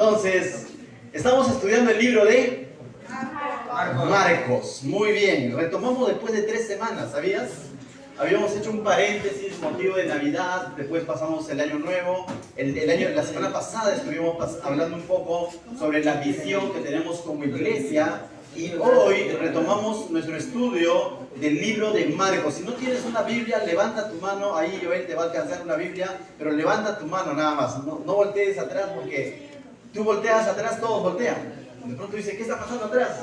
Entonces, estamos estudiando el libro de Marcos. Muy bien, retomamos después de 3 semanas, ¿sabías? Habíamos hecho un paréntesis, motivo de Navidad, después pasamos el Año Nuevo. La semana pasada estuvimos hablando un poco sobre la visión que tenemos como iglesia. Y hoy retomamos nuestro estudio del libro de Marcos. Si no tienes una Biblia, levanta tu mano. Ahí Joel te va a alcanzar una Biblia, pero levanta tu mano nada más. No voltees atrás, porque tú volteas atrás, todos voltean. De pronto dice, ¿qué está pasando atrás?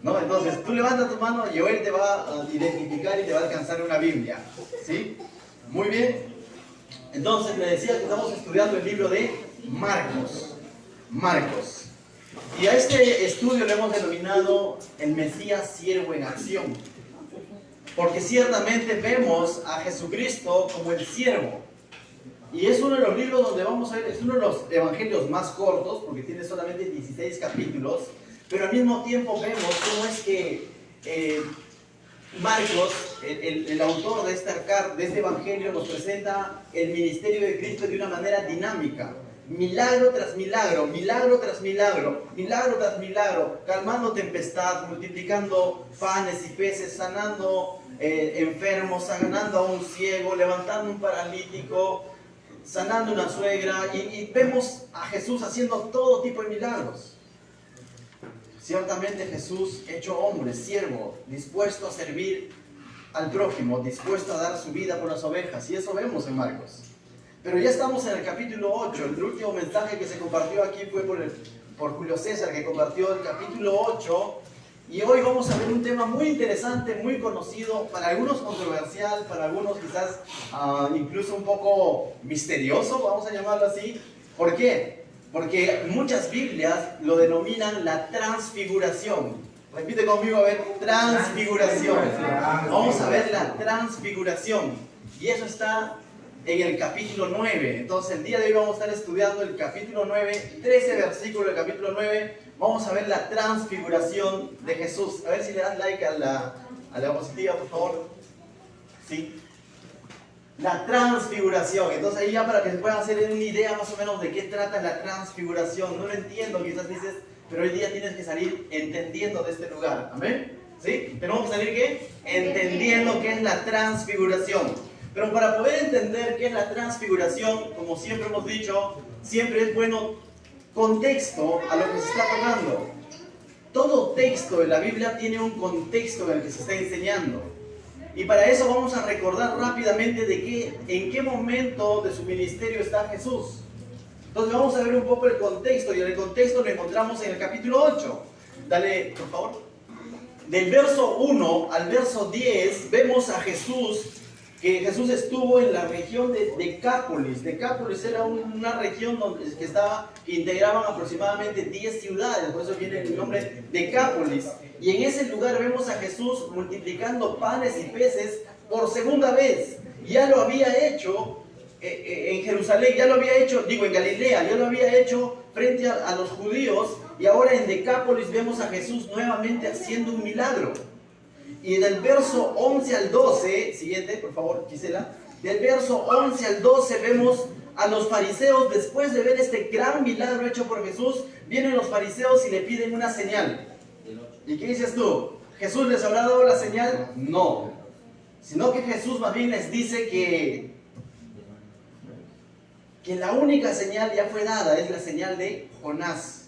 ¿No? Entonces tú levanta tu mano y Joel te va a identificar y te va a alcanzar una Biblia. ¿Sí? Muy bien. Entonces le decía que estamos estudiando el libro de Marcos. Y a este estudio le hemos denominado el Mesías siervo en acción. Porque ciertamente vemos a Jesucristo como el siervo. Y es uno de los libros donde vamos a ver, es uno de los evangelios más cortos, porque tiene solamente 16 capítulos, pero al mismo tiempo vemos cómo es que Marcos, el autor de este evangelio, nos presenta el ministerio de Cristo de una manera dinámica. Milagro tras milagro, milagro tras milagro, milagro tras milagro, calmando tempestad, multiplicando panes y peces, sanando enfermos, sanando a un ciego, levantando un paralítico, sanando una suegra, y vemos a Jesús haciendo todo tipo de milagros. Ciertamente Jesús, hecho hombre, siervo, dispuesto a servir al prójimo, dispuesto a dar su vida por las ovejas, y eso vemos en Marcos. Pero ya estamos en el capítulo 8, el último mensaje que se compartió aquí fue por Julio César, que compartió el capítulo 8, y hoy vamos a ver un tema muy interesante, muy conocido, para algunos controversial, para algunos quizás incluso un poco misterioso, vamos a llamarlo así. ¿Por qué? Porque muchas Biblias lo denominan la transfiguración. Repite conmigo, a ver, transfiguración. Vamos a ver la transfiguración. Y eso está en el capítulo 9. Entonces el día de hoy vamos a estar estudiando el capítulo 9, 13 versículos del capítulo 9. Vamos a ver la transfiguración de Jesús. A ver si le das like a la diapositiva, por favor. Sí. La transfiguración. Entonces ahí ya para que se puedan hacer una idea más o menos de qué trata la transfiguración. No lo entiendo, quizás dices, pero hoy día tienes que salir entendiendo de este lugar. ¿Amén? ¿Sí? Tenemos que salir ¿qué? Entendiendo qué es la transfiguración. Pero para poder entender qué es la transfiguración, como siempre hemos dicho, siempre es bueno contexto a lo que se está tocando. Todo texto de la Biblia tiene un contexto en el que se está enseñando. Y para eso vamos a recordar rápidamente en qué momento de su ministerio está Jesús. Entonces vamos a ver un poco el contexto, y en el contexto lo encontramos en el capítulo 8. Dale, por favor. Del verso 1 al verso 10 vemos a Jesús, que Jesús estuvo en la región de Decápolis. Decápolis era una región que integraban aproximadamente 10 ciudades, por eso viene el nombre Decápolis. Y en ese lugar vemos a Jesús multiplicando panes y peces por segunda vez. Ya lo había hecho en Jerusalén, ya lo había hecho, en Galilea, ya lo había hecho frente a los judíos, y ahora en Decápolis vemos a Jesús nuevamente haciendo un milagro. Y del verso 11 al 12, siguiente, por favor, Gisela. Del verso 11 al 12 vemos a los fariseos, después de ver este gran milagro hecho por Jesús, vienen los fariseos y le piden una señal. ¿Y qué dices tú? ¿Jesús les habrá dado la señal? No. Sino que Jesús más bien les dice que la única señal ya fue dada, es la señal de Jonás.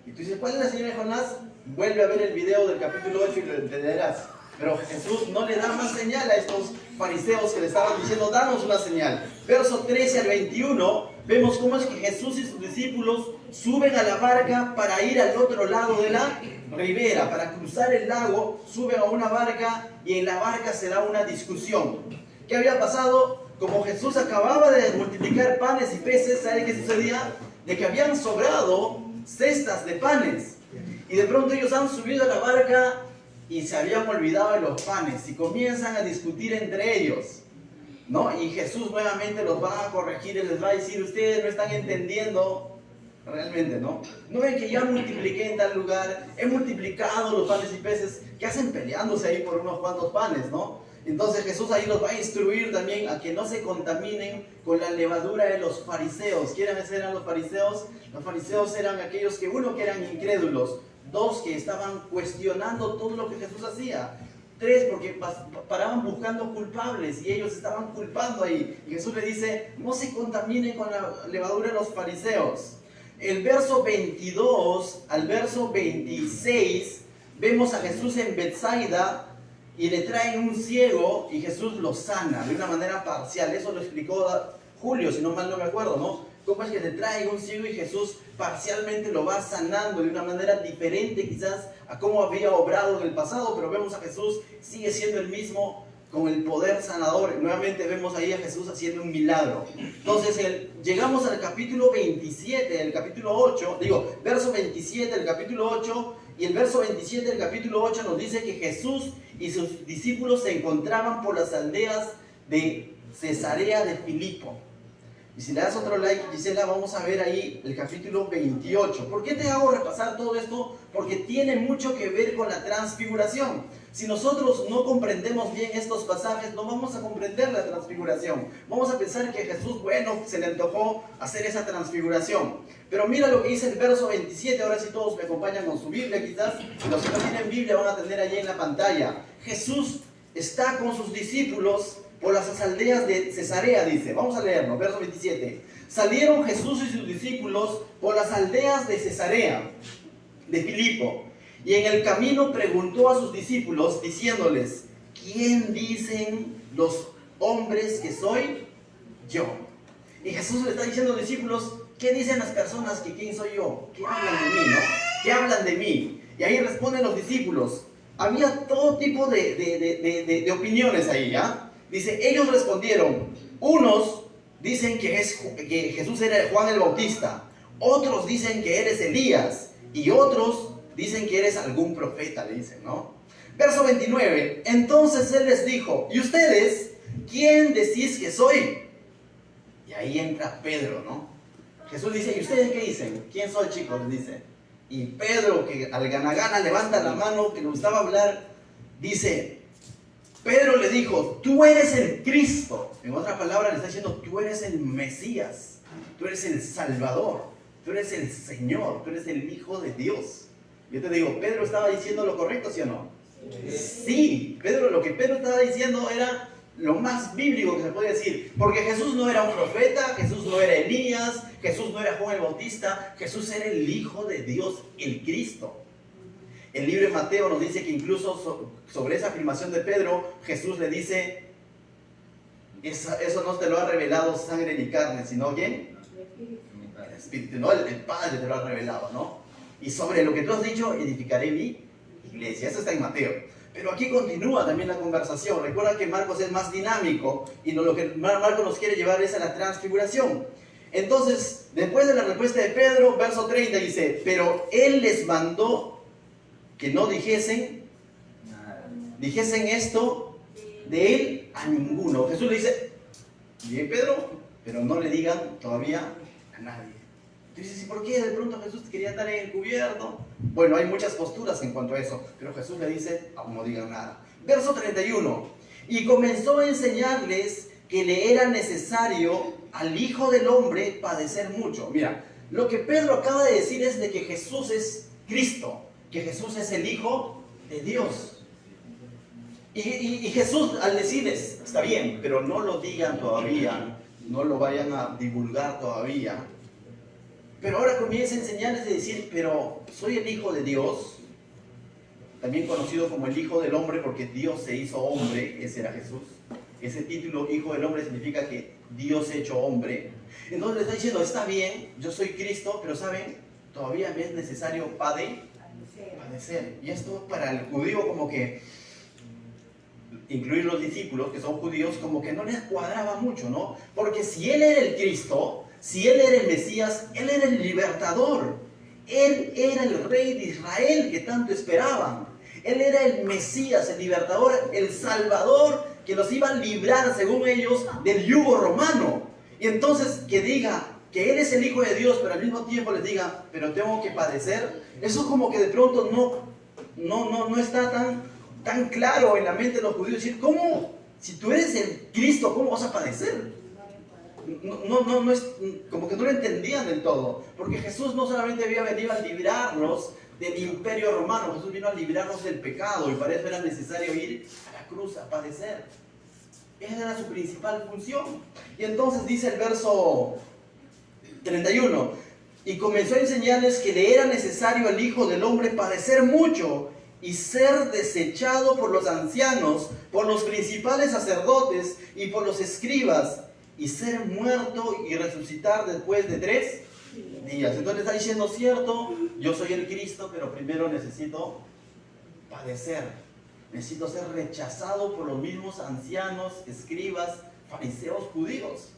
Y tú dices, ¿cuál es la señal de Jonás? Vuelve a ver el video del capítulo 8 y lo entenderás. Pero Jesús no le da más señal a estos fariseos que le estaban diciendo, danos una señal. Verso 13 al 21, vemos cómo es que Jesús y sus discípulos suben a la barca para ir al otro lado de la ribera, para cruzar el lago, suben a una barca y en la barca se da una discusión. ¿Qué había pasado? Como Jesús acababa de multiplicar panes y peces, ¿sabe qué sucedía? De que habían sobrado cestas de panes. Y de pronto ellos han subido a la barca y se habían olvidado de los panes y comienzan a discutir entre ellos, ¿no? Y Jesús nuevamente los va a corregir y les va a decir, ustedes no están entendiendo realmente, ¿no? ¿No ven que ya multipliqué en tal lugar? He multiplicado los panes y peces. ¿Qué hacen peleándose ahí por unos cuantos panes, no? Entonces Jesús ahí los va a instruir también a que no se contaminen con la levadura de los fariseos. ¿Quiénes eran los fariseos? Los fariseos eran aquellos que, uno, que eran incrédulos, dos, que estaban cuestionando todo lo que Jesús hacía, tres, porque paraban buscando culpables y ellos estaban culpando ahí. Y Jesús le dice, no se contaminen con la levadura de los fariseos. El verso 22 al verso 26 vemos a Jesús en Betsaida y le traen un ciego y Jesús lo sana de una manera parcial. Eso lo explicó Julio, si no mal no me acuerdo, ¿no? Cómo es que le traen un ciego y Jesús parcialmente lo va sanando de una manera diferente quizás a cómo había obrado en el pasado, pero vemos a Jesús, sigue siendo el mismo con el poder sanador. Nuevamente vemos ahí a Jesús haciendo un milagro. Entonces llegamos al capítulo 27 del capítulo 8, verso 27 del capítulo 8, y el verso 27 del capítulo 8 nos dice que Jesús y sus discípulos se encontraban por las aldeas de Cesarea de Filipo. Y si le das otro like, Gisela, vamos a ver ahí el capítulo 28. ¿Por qué te hago repasar todo esto? Porque tiene mucho que ver con la transfiguración. Si nosotros no comprendemos bien estos pasajes, no vamos a comprender la transfiguración. Vamos a pensar que Jesús, se le antojó hacer esa transfiguración. Pero mira lo que dice el verso 27. Ahora sí todos me acompañan con su Biblia quizás. Los que no tienen Biblia van a tener allí en la pantalla. Jesús está con sus discípulos por las aldeas de Cesarea, dice. Vamos a leerlo, verso 27. Salieron Jesús y sus discípulos por las aldeas de Cesarea de Filipo, y en el camino preguntó a sus discípulos, diciéndoles, ¿quién dicen los hombres que soy yo? Y Jesús le está diciendo a los discípulos, ¿qué dicen las personas que quién soy yo? ¿Qué hablan de mí, no? ¿Qué hablan de mí? Y ahí responden los discípulos. Había todo tipo de opiniones ahí, ¿ya? Dice, ellos respondieron, unos dicen que Jesús era Juan el Bautista, otros dicen que eres Elías, y otros dicen que eres algún profeta, le dicen, ¿no? Verso 29, entonces él les dijo, ¿y ustedes quién decís que soy? Y ahí entra Pedro, ¿no? Jesús dice, ¿y ustedes qué dicen? ¿Quién soy, chicos? Les dice. Y Pedro, que al gana levanta la mano, que le gustaba hablar, dice, Pedro le dijo, tú eres el Cristo. En otras palabras le está diciendo, tú eres el Mesías, tú eres el Salvador, tú eres el Señor, tú eres el Hijo de Dios. Yo te digo, ¿Pedro estaba diciendo lo correcto, sí o no? Sí, lo que Pedro estaba diciendo era lo más bíblico que se puede decir, porque Jesús no era un profeta, Jesús no era Elías, Jesús no era Juan el Bautista, Jesús era el Hijo de Dios, el Cristo. El libro de Mateo nos dice que incluso sobre esa afirmación de Pedro, Jesús le dice, eso no te lo ha revelado sangre ni carne, sino ¿quién? El Espíritu, ¿no? El Padre te lo ha revelado, ¿no? Y sobre lo que tú has dicho, edificaré mi iglesia. Eso está en Mateo. Pero aquí continúa también la conversación. Recuerda que Marcos es más dinámico y lo que Marcos nos quiere llevar es a la transfiguración. Entonces, después de la respuesta de Pedro, verso 30 dice, pero él les mandó que no dijesen esto de él a ninguno. Jesús le dice, bien Pedro, pero no le digan todavía a nadie. Tú dices, ¿y por qué de pronto Jesús quería estar encubierto? Bueno, hay muchas posturas en cuanto a eso, pero Jesús le dice, aún no digan nada. Verso 31, y comenzó a enseñarles que le era necesario al Hijo del Hombre padecer mucho. Mira, lo que Pedro acaba de decir es de que Jesús es Cristo, que Jesús es el Hijo de Dios. Y Jesús al decirles, está bien, pero no lo digan todavía, no lo vayan a divulgar todavía. Pero ahora comienza a enseñarles de decir, pero soy el Hijo de Dios, también conocido como el Hijo del Hombre porque Dios se hizo hombre, ese era Jesús. Ese título, Hijo del Hombre, significa que Dios hecho hombre. Entonces le está diciendo, está bien, yo soy Cristo, pero ¿saben? Todavía me es necesario padecer. Y esto para el judío como que, incluir los discípulos que son judíos, como que no les cuadraba mucho, ¿no? Porque si él era el Cristo, si él era el Mesías, él era el libertador. Él era el rey de Israel que tanto esperaban. Él era el Mesías, el libertador, el Salvador que los iba a librar, según ellos, del yugo romano. Y entonces que diga que Él es el Hijo de Dios, pero al mismo tiempo les diga, pero tengo que padecer. Eso como que de pronto no está tan tan claro en la mente de los judíos, decir, ¿cómo? Si tú eres el Cristo, ¿cómo vas a padecer? No es, como que no lo entendían del todo, porque Jesús no solamente había venido a librarlos del imperio romano, Jesús vino a librarlos del pecado, y para eso era necesario ir a la cruz a padecer. Esa era su principal función. Y entonces dice el verso 31, y comenzó a enseñarles que le era necesario al Hijo del Hombre padecer mucho y ser desechado por los ancianos, por los principales sacerdotes y por los escribas, y ser muerto y resucitar después de 3 días. Entonces está diciendo, cierto, yo soy el Cristo, pero primero necesito padecer. Necesito ser rechazado por los mismos ancianos, escribas, fariseos, judíos.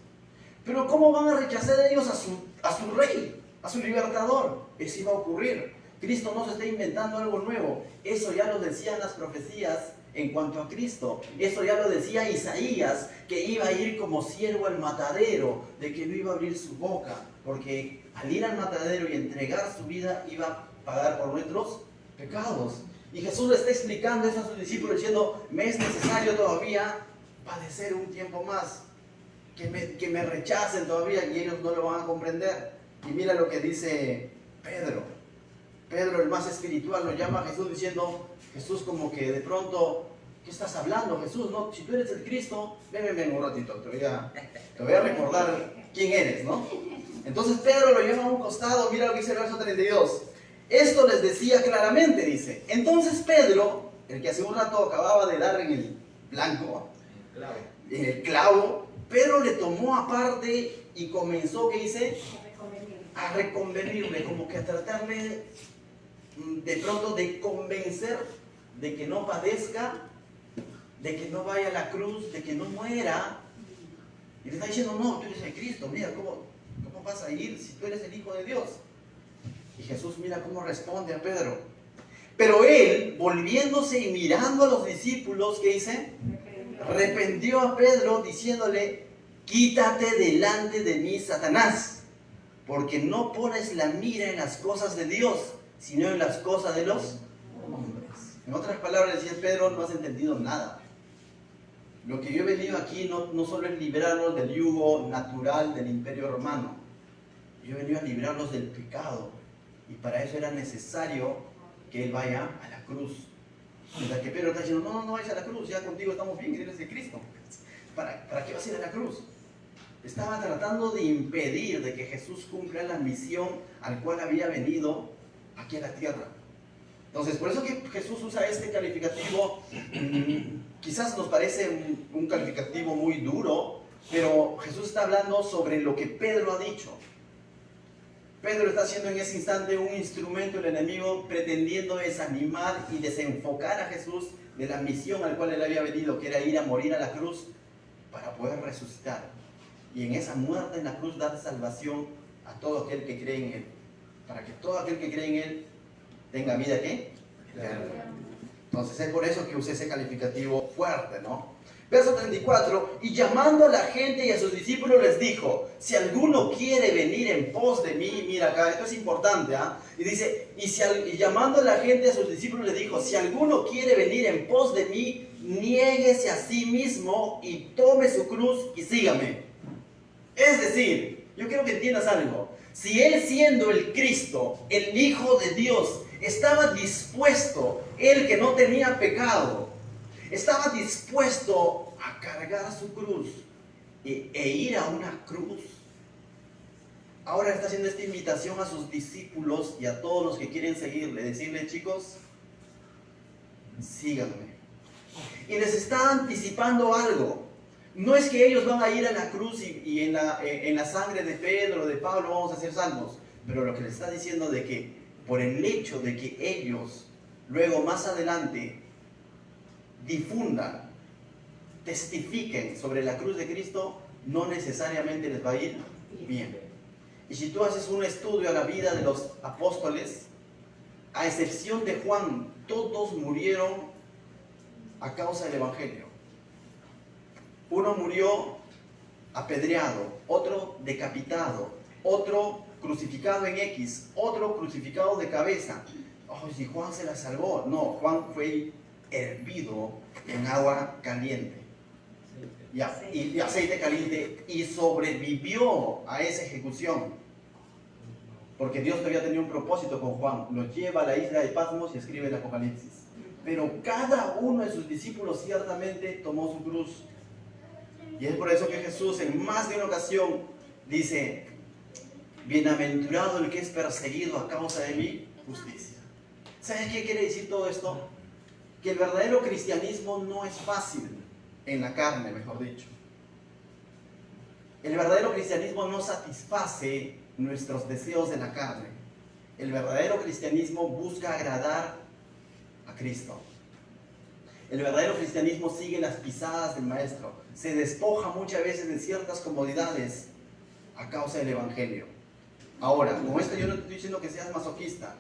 Pero ¿cómo van a rechazar ellos a su rey, a su libertador? Eso iba a ocurrir. Cristo no se está inventando algo nuevo. Eso ya lo decían las profecías en cuanto a Cristo. Eso ya lo decía Isaías, que iba a ir como ciervo al matadero, de que no iba a abrir su boca, porque al ir al matadero y entregar su vida iba a pagar por nuestros pecados. Y Jesús le está explicando eso a sus discípulos, diciendo, me es necesario todavía padecer un tiempo más, que me rechacen todavía, y ellos no lo van a comprender. Y mira lo que dice Pedro. Pedro, el más espiritual, lo llama a Jesús diciendo, Jesús como que de pronto, ¿qué estás hablando, Jesús? No, si tú eres el Cristo, ven un ratito, te voy a recordar quién eres, ¿no? Entonces Pedro lo llama a un costado, mira lo que dice el verso 32. Esto les decía claramente, dice. Entonces Pedro, el que hace un rato acababa de dar en el blanco, en el clavo, Pedro le tomó aparte y comenzó, ¿qué dice? A reconvenirle, como que a tratarle de pronto de convencer de que no padezca, de que no vaya a la cruz, de que no muera. Y le está diciendo, no, tú eres el Cristo, mira, ¿cómo vas a ir si tú eres el Hijo de Dios? Y Jesús mira cómo responde a Pedro. Pero él, volviéndose y mirando a los discípulos, ¿qué dice? Reprendió a Pedro diciéndole, quítate delante de mí, Satanás, porque no pones la mira en las cosas de Dios, sino en las cosas de los hombres. En otras palabras, decía Pedro, no has entendido nada. Lo que yo he venido aquí no solo es librarlos del yugo natural del imperio romano. Yo he venido a librarlos del pecado. Y para eso era necesario que él vaya a la cruz. Mientras que Pedro está diciendo, no vayas a la cruz, ya contigo estamos bien, que eres de Cristo. ¿Para qué vas a ir a la cruz? Estaba tratando de impedir de que Jesús cumpla la misión al cual había venido aquí a la tierra. Entonces, por eso que Jesús usa este calificativo, quizás nos parece un calificativo muy duro, pero Jesús está hablando sobre lo que Pedro ha dicho. Pedro está haciendo en ese instante un instrumento del enemigo pretendiendo desanimar y desenfocar a Jesús de la misión al cual él había venido, que era ir a morir a la cruz para poder resucitar. Y en esa muerte en la cruz dar salvación a todo aquel que cree en él. Para que todo aquel que cree en él tenga vida, ¿qué? Entonces es por eso que usé ese calificativo fuerte, ¿no? Verso 34, y llamando a la gente y a sus discípulos les dijo, si alguno quiere venir en pos de mí, mira acá, esto es importante, ¿ah? Y dice, y llamando a la gente y a sus discípulos les dijo, si alguno quiere venir en pos de mí, niéguese a sí mismo y tome su cruz y sígame. Es decir, yo quiero que entiendas algo, si él siendo el Cristo, el Hijo de Dios, estaba dispuesto, él que no tenía pecado, estaba dispuesto a cargar su cruz e ir a una cruz. Ahora está haciendo esta invitación a sus discípulos y a todos los que quieren seguirle, decirle, chicos, síganme. Y les está anticipando algo. No es que ellos van a ir a la cruz y en la sangre de Pedro, de Pablo, vamos a ser salvos. Pero lo que les está diciendo de que por el hecho de que ellos luego más adelante difundan, testifiquen sobre la cruz de Cristo, no necesariamente les va a ir bien. Y si tú haces un estudio a la vida de los apóstoles, a excepción de Juan, todos murieron a causa del Evangelio. Uno murió apedreado, otro decapitado, otro crucificado en X, otro crucificado de cabeza. Oh, si Juan se la salvó. No, Juan fue hervido en agua caliente y aceite caliente, y sobrevivió a esa ejecución. Porque Dios todavía tenía un propósito con Juan. Lo lleva a la isla de Patmos y escribe el Apocalipsis. Pero cada uno de sus discípulos ciertamente tomó su cruz. Y es por eso que Jesús en más de una ocasión dice: bienaventurado el que es perseguido a causa de mi justicia. ¿Sabes qué quiere decir todo esto? Que el verdadero cristianismo no es fácil en la carne, mejor dicho. El verdadero cristianismo no satisface nuestros deseos de la carne. El verdadero cristianismo busca agradar a Cristo. El verdadero cristianismo sigue las pisadas del Maestro. Se despoja muchas veces de ciertas comodidades a causa del Evangelio. Ahora, con esto yo no te estoy diciendo que seas masoquista,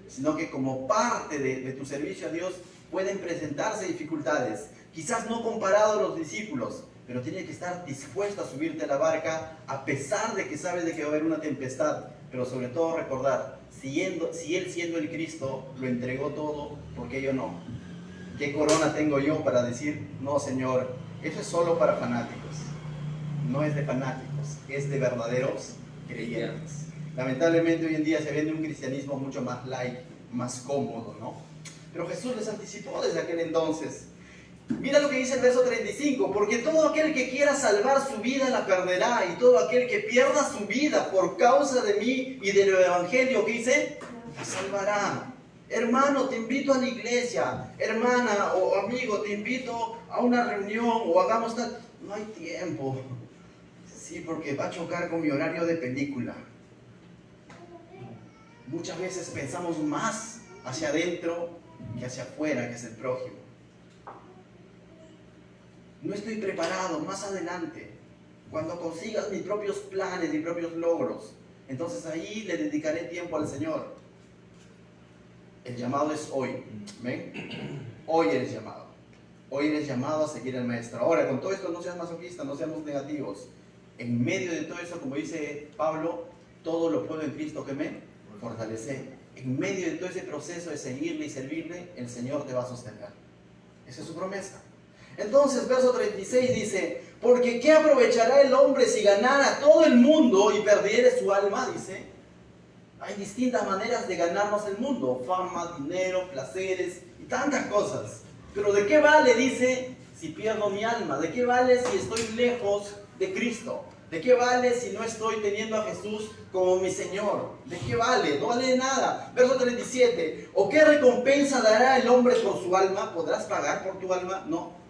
sino que como parte de tu servicio a Dios pueden presentarse dificultades. Quizás no comparado a los discípulos, pero tienes que estar dispuesto a subirte a la barca a pesar de que sabes de que va a haber una tempestad. Pero sobre todo recordar, si Él siendo el Cristo lo entregó todo, ¿por qué yo no? ¿Qué corona tengo yo para decir, no, Señor, eso es solo para fanáticos? No es de fanáticos, es de verdaderos creyentes. Lamentablemente hoy en día se vende un cristianismo mucho más light, más cómodo, ¿no? Pero Jesús les anticipó desde aquel entonces. Mira lo que dice el verso 35: porque todo aquel que quiera salvar su vida la perderá, y todo aquel que pierda su vida por causa de mí y del evangelio, ¿qué dice? La salvará. Hermano, te invito a la iglesia. Hermana o amigo, te invito a una reunión o hagamos tal. No hay tiempo. Sí, porque va a chocar con mi horario de película. Muchas veces pensamos más hacia adentro que hacia afuera, que es el prójimo. No estoy preparado, más adelante, cuando consigas mis propios planes, mis propios logros, entonces ahí le dedicaré tiempo al Señor. El llamado es hoy. ¿Ven? Hoy eres llamado. Hoy eres llamado a seguir al Maestro. Ahora, con todo esto no seas masoquista, no seamos negativos. En medio de todo eso, como dice Pablo, todo lo puedo en Cristo que me fortalece. En medio de todo ese proceso de seguirle y servirle, el Señor te va a sostener. Esa es su promesa. Entonces, verso 36 dice: porque ¿qué aprovechará el hombre si ganara todo el mundo y perdiere su alma? Dice. Hay distintas maneras de ganarnos el mundo: fama, dinero, placeres y tantas cosas. Pero ¿de qué vale, dice, si pierdo mi alma? ¿De qué vale si estoy lejos de Cristo? ¿De qué vale si no estoy teniendo a Jesús como mi Señor? ¿De qué vale? No vale de nada. Verso 37. ¿O qué recompensa dará el hombre por su alma? ¿Podrás pagar por tu alma? No.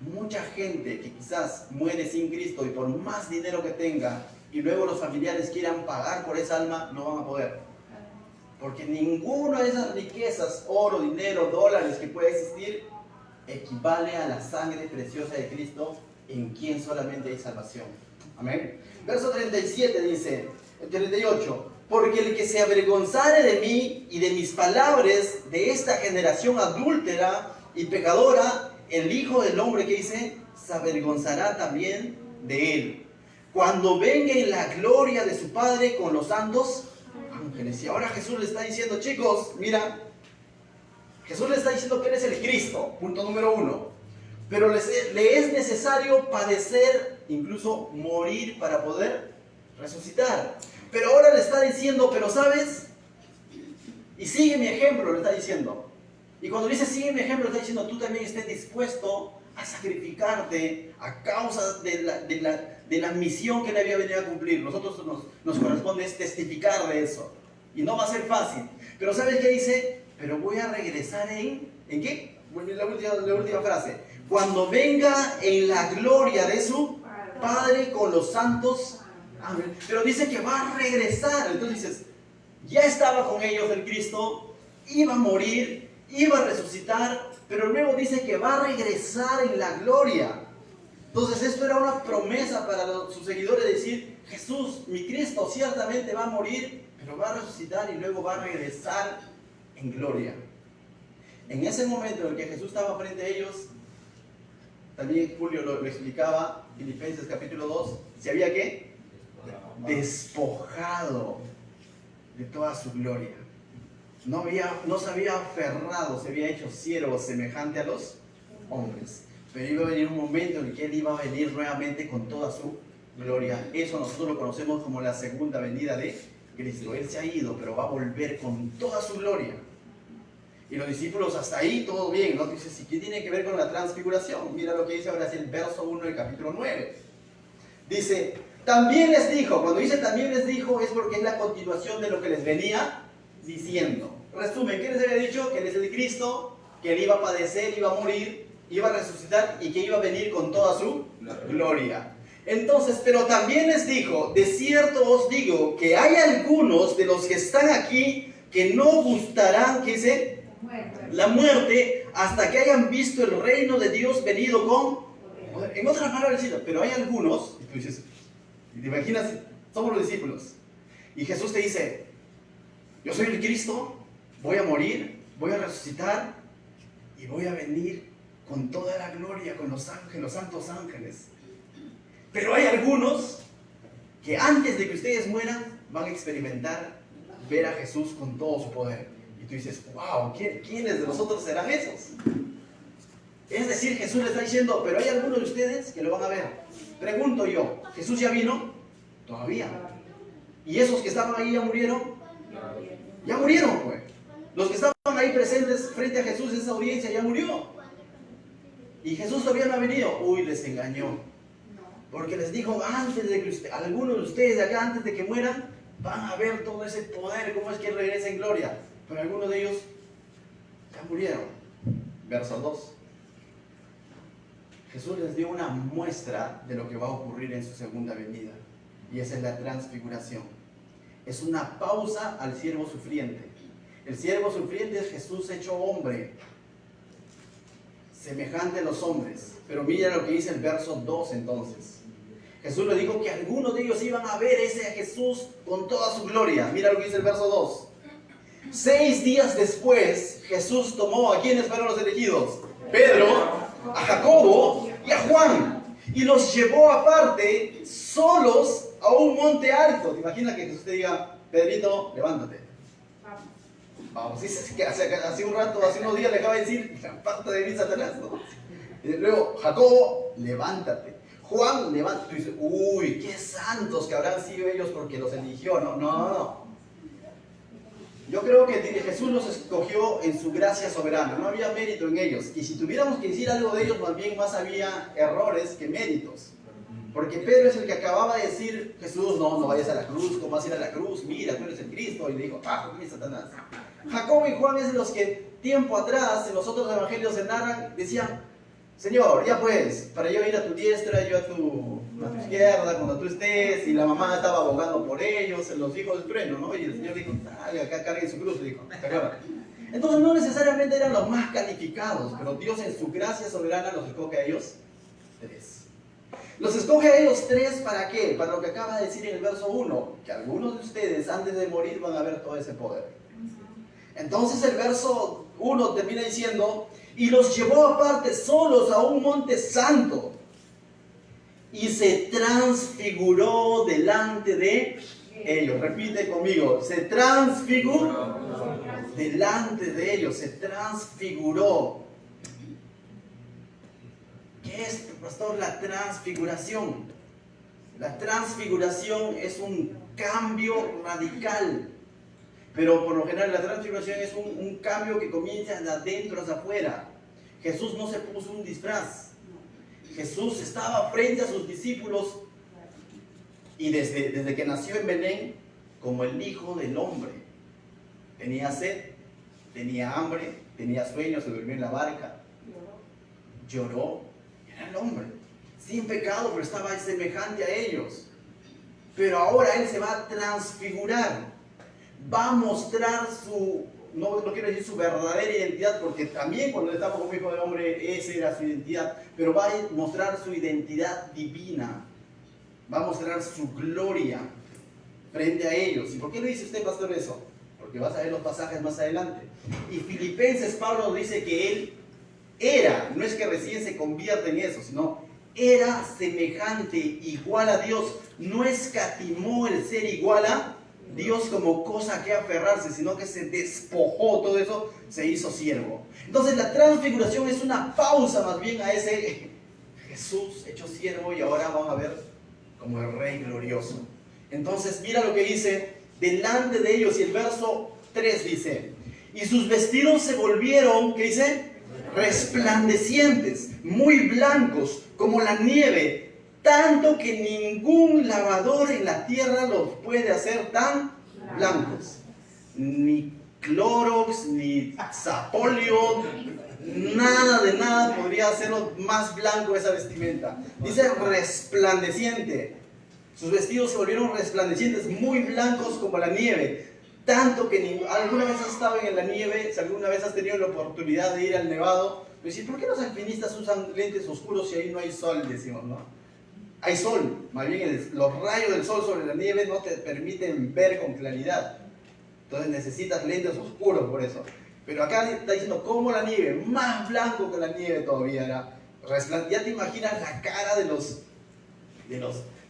Mucha gente que quizás muere sin Cristo y por más dinero que tenga y luego los familiares quieran pagar por esa alma, no van a poder. Porque ninguna de esas riquezas, oro, dinero, dólares que pueda existir, equivale a la sangre preciosa de Cristo, en quien solamente hay salvación. Amén. Verso 37 dice, el 38, porque el que se avergonzare de mí y de mis palabras de esta generación adúltera y pecadora, el Hijo del Hombre, que dice, se avergonzará también de él, cuando venga en la gloria de su Padre con los santos ángeles. Y ahora Jesús le está diciendo, chicos, mira, Jesús le está diciendo que eres el Cristo, punto número 1. Pero le es necesario padecer, incluso morir para poder resucitar. Pero ahora le está diciendo, pero ¿sabes? Y sigue mi ejemplo, le está diciendo. Y cuando dice sigue mi ejemplo, está diciendo, tú también estés dispuesto a sacrificarte a causa de la misión que le había venido a cumplir. Nosotros nos corresponde es testificar de eso. Y no va a ser fácil. Pero ¿sabes qué dice? Pero voy a regresar ¿en qué? La última frase. Cuando venga en la gloria de su Padre con los santos ángeles. Pero dice que va a regresar. Entonces dices, ya estaba con ellos el Cristo, iba a morir, iba a resucitar, pero luego dice que va a regresar en la gloria. Entonces esto era una promesa para sus seguidores, de decir, Jesús, mi Cristo, ciertamente va a morir, pero va a resucitar y luego va a regresar en gloria. En ese momento en el que Jesús estaba frente a ellos, también Julio lo explicaba, Filipenses capítulo 2, se había ¿qué? Despojado de toda su gloria. no se había aferrado, se había hecho siervo semejante a los hombres. Pero iba a venir un momento en el que Él iba a venir nuevamente con toda su gloria. Eso nosotros lo conocemos como la segunda venida de Cristo. Él se ha ido, pero va a volver con toda su gloria. Y los discípulos hasta ahí todo bien, ¿no? Dice, ¿qué tiene que ver con la transfiguración? Mira lo que dice ahora, es el verso 1 del capítulo 9. Dice, también les dijo, cuando dice también les dijo, es porque es la continuación de lo que les venía diciendo. Resumen, ¿qué les había dicho? Que Él es el Cristo, que Él iba a padecer, iba a morir, iba a resucitar y que iba a venir con toda su gloria. Entonces, pero también les dijo, de cierto os digo, que hay algunos de los que están aquí que no gustarán, ¿qué dice? La muerte, hasta que hayan visto el reino de Dios venido con... En otras palabras, pero hay algunos, y tú dices, y te imaginas, somos los discípulos, y Jesús te dice, yo soy el Cristo, voy a morir, voy a resucitar, y voy a venir con toda la gloria, con los ángeles, los santos ángeles. Pero hay algunos que antes de que ustedes mueran, van a experimentar ver a Jesús con todo su poder. Y tú dices, wow, ¿quiénes de nosotros serán esos? Es decir, Jesús le está diciendo, pero hay algunos de ustedes que lo van a ver. Pregunto yo, ¿Jesús ya vino? Todavía. ¿Y esos que estaban ahí ya murieron? Ya murieron, pues. Los que estaban ahí presentes frente a Jesús, esa audiencia ya murió. Y Jesús todavía no ha venido. Uy, les engañó. Porque les dijo, antes de que algunos de ustedes de acá, antes de que mueran, van a ver todo ese poder, cómo es que Él regresa en gloria. Pero algunos de ellos ya murieron. Verso 2. Jesús les dio una muestra de lo que va a ocurrir en su segunda venida. Y esa es la transfiguración. Es una pausa al siervo sufriente. El siervo sufriente es Jesús hecho hombre, semejante a los hombres. Pero mira lo que dice el verso 2 entonces. Jesús le dijo que algunos de ellos iban a ver ese Jesús con toda su gloria. Mira lo que dice el verso 2. 6 días después, Jesús tomó ¿a quiénes fueron los elegidos? Pedro, a Jacobo y a Juan, y los llevó aparte, solos, a un monte alto. ¿Te imaginas que Jesús te diga, Pedrito, levántate? Vamos, dice que hace un rato, hace unos días le acaba de decir, aparte de mí, Satanás, ¿no? Y luego, Jacobo, levántate. Juan, levántate. Tú dices, uy, qué santos que habrán sido ellos porque los eligió. No. Yo creo que Jesús los escogió en su gracia soberana, no había mérito en ellos. Y si tuviéramos que decir algo de ellos, más había errores que méritos. Porque Pedro es el que acababa de decir, Jesús, no vayas a la cruz, ¿cómo vas a ir a la cruz? Mira, tú eres el Cristo. Y le dijo, mira, Satanás. Jacobo y Juan es de los que tiempo atrás, en los otros evangelios se narran, decían, Señor, ya pues, para yo ir a tu diestra, yo a tu izquierda, cuando tú estés, y la mamá estaba abogando por ellos, los hijos del trueno, ¿no? Y el Señor dijo, acá carguen su cruz, dijo, entonces no necesariamente eran los más calificados, pero Dios en su gracia soberana los escoge a ellos 3. Los escoge a ellos 3 ¿para qué? Para lo que acaba de decir en el verso 1, que algunos de ustedes antes de morir van a ver todo ese poder. Entonces el verso 1 termina diciendo, y los llevó aparte solos a un monte santo, y se transfiguró delante de ellos. Repite conmigo, se transfiguró delante de ellos, se transfiguró. ¿Qué es, pastor, la transfiguración? La transfiguración es un cambio radical. Pero por lo general la transfiguración es un cambio que comienza de adentro hacia afuera. Jesús no se puso un disfraz. Jesús estaba frente a sus discípulos y desde que nació en Belén como el Hijo del Hombre. Tenía sed, tenía hambre, tenía sueño, se durmió en la barca. Lloró, era el hombre. Sin pecado, pero estaba semejante a ellos. Pero ahora Él se va a transfigurar. Va a mostrar no quiero decir su verdadera identidad, porque también cuando estamos como hijo del hombre, esa era su identidad, pero va a mostrar su identidad divina, va a mostrar su gloria frente a ellos. ¿Y por qué le dice usted, pastor, eso? Porque vas a ver los pasajes más adelante. Y Filipenses, Pablo dice que él era, no es que recién se convierte en eso, sino era semejante, igual a Dios, no escatimó el ser igual a Dios como cosa que aferrarse, sino que se despojó todo eso, se hizo siervo. Entonces la transfiguración es una pausa más bien a ese Jesús hecho siervo y ahora vamos a ver como el Rey glorioso. Entonces mira lo que dice delante de ellos y el verso 3 dice, y sus vestidos se volvieron, ¿qué dice? Resplandecientes, muy blancos como la nieve, tanto que ningún lavador en la tierra los puede hacer tan blancos. Ni Clorox, ni Sapolio, nada de nada podría hacerlo más blanco esa vestimenta. Dice resplandeciente. Sus vestidos se volvieron resplandecientes, muy blancos como la nieve. Tanto que alguna vez has estado en la nieve, si alguna vez has tenido la oportunidad de ir al nevado, decir, ¿por qué los alpinistas usan lentes oscuros si ahí no hay sol? Decimos, ¿no? Hay sol, más bien los rayos del sol sobre la nieve no te permiten ver con claridad. Entonces necesitas lentes oscuros por eso. Pero acá está diciendo, como la nieve, más blanco que la nieve todavía era. Ya te imaginas la cara de los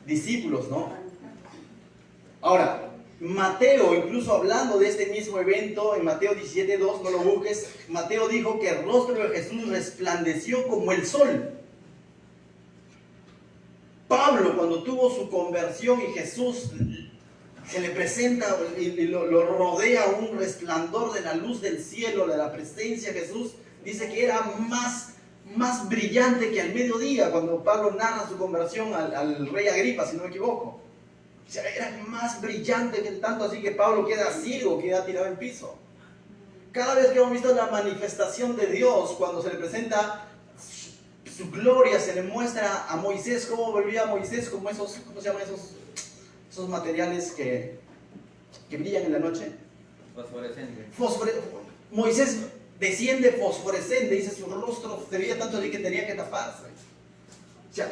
discípulos, ¿no? Ahora, Mateo, incluso hablando de este mismo evento, en Mateo 17:2, no lo busques, Mateo dijo que el rostro de Jesús resplandeció como el sol. Pablo, cuando tuvo su conversión y Jesús se le presenta y lo rodea un resplandor de la luz del cielo, de la presencia de Jesús, dice que era más brillante que al mediodía, cuando Pablo narra su conversión al rey Agripa, si no me equivoco. O sea, era más brillante que tanto así que Pablo queda ciego, queda tirado en el piso. Cada vez que hemos visto la manifestación de Dios, cuando se le presenta su gloria, se le muestra a Moisés cómo volvía Moisés, como esos, ¿cómo se llaman esos materiales que brillan en la noche? Fosforescente. Moisés desciende fosforescente, dice su rostro se veía tanto así que tenía que taparse. O sea,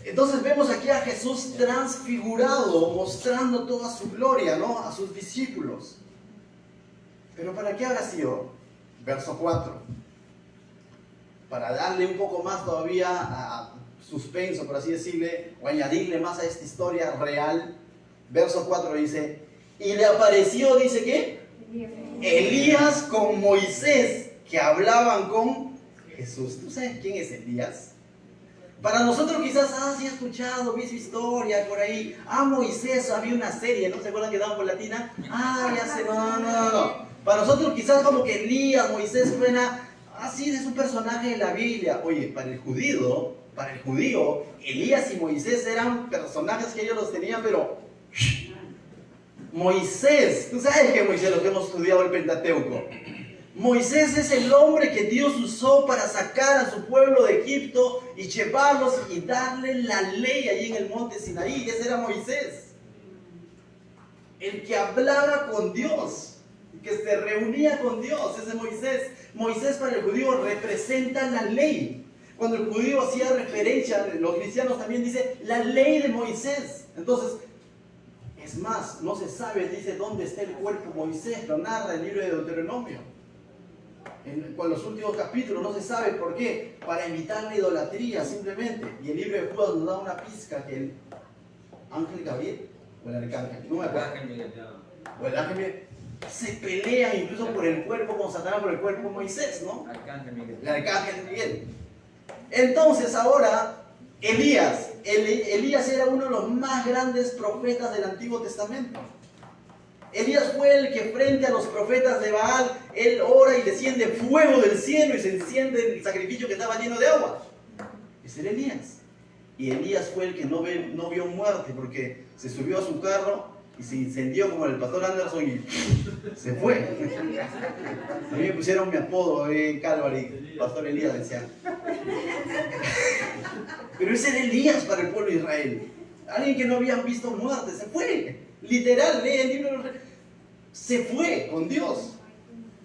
entonces vemos aquí a Jesús transfigurado, mostrando toda su gloria, ¿no? A sus discípulos. Pero ¿para qué habrá sido? Verso 4. Para darle un poco más todavía a suspenso, por así decirle, o añadirle más a esta historia real. Verso 4 dice, y le apareció, dice ¿qué? Elías con Moisés, que hablaban con Jesús. ¿Tú sabes quién es Elías? Para nosotros quizás, sí he escuchado, vi su historia por ahí. Moisés, había una serie, ¿no se acuerdan que daban por latina? Ya sé, no. Para nosotros quizás como que Elías, Moisés suena, sí, es un personaje de la Biblia. Oye, para el judío, Elías y Moisés eran personajes que ellos los tenían, pero Moisés, tú sabes que Moisés, los que hemos estudiado el Pentateuco, Moisés es el hombre que Dios usó para sacar a su pueblo de Egipto y llevarlos y darle la ley allí en el monte Sinaí. Ese era Moisés, el que hablaba con Dios, que se reunía con Dios. Ese es Moisés. Moisés para el judío representa la ley. Cuando el judío hacía referencia, los cristianos también dicen la ley de Moisés. Entonces, es más, no se sabe, dice, dónde está el cuerpo de Moisés, lo narra el libro de Deuteronomio. Con los últimos capítulos no se sabe por qué, para evitar la idolatría simplemente. Y el libro de Judas nos da una pizca que el ángel Gabriel, o el arcángel, no me acuerdo, o el ángel Miguel, se pelean incluso por el cuerpo con Satanás, por el cuerpo de Moisés, ¿no? El arcángel Miguel. Entonces ahora Elías era uno de los más grandes profetas del Antiguo Testamento. Elías fue el que frente a los profetas de Baal, él ora y desciende fuego del cielo y se enciende el sacrificio que estaba lleno de agua. Ese era Elías. Y Elías fue el que no vio muerte porque se subió a su carro y se incendió como el pastor Anderson y se fue. A mí me pusieron mi apodo en Calvary, Pastor Elías decía. Pero ese era Elías para el pueblo de Israel. Alguien que no habían visto muerte, se fue. Literal, lee el libro de los Reyes. Se fue con Dios,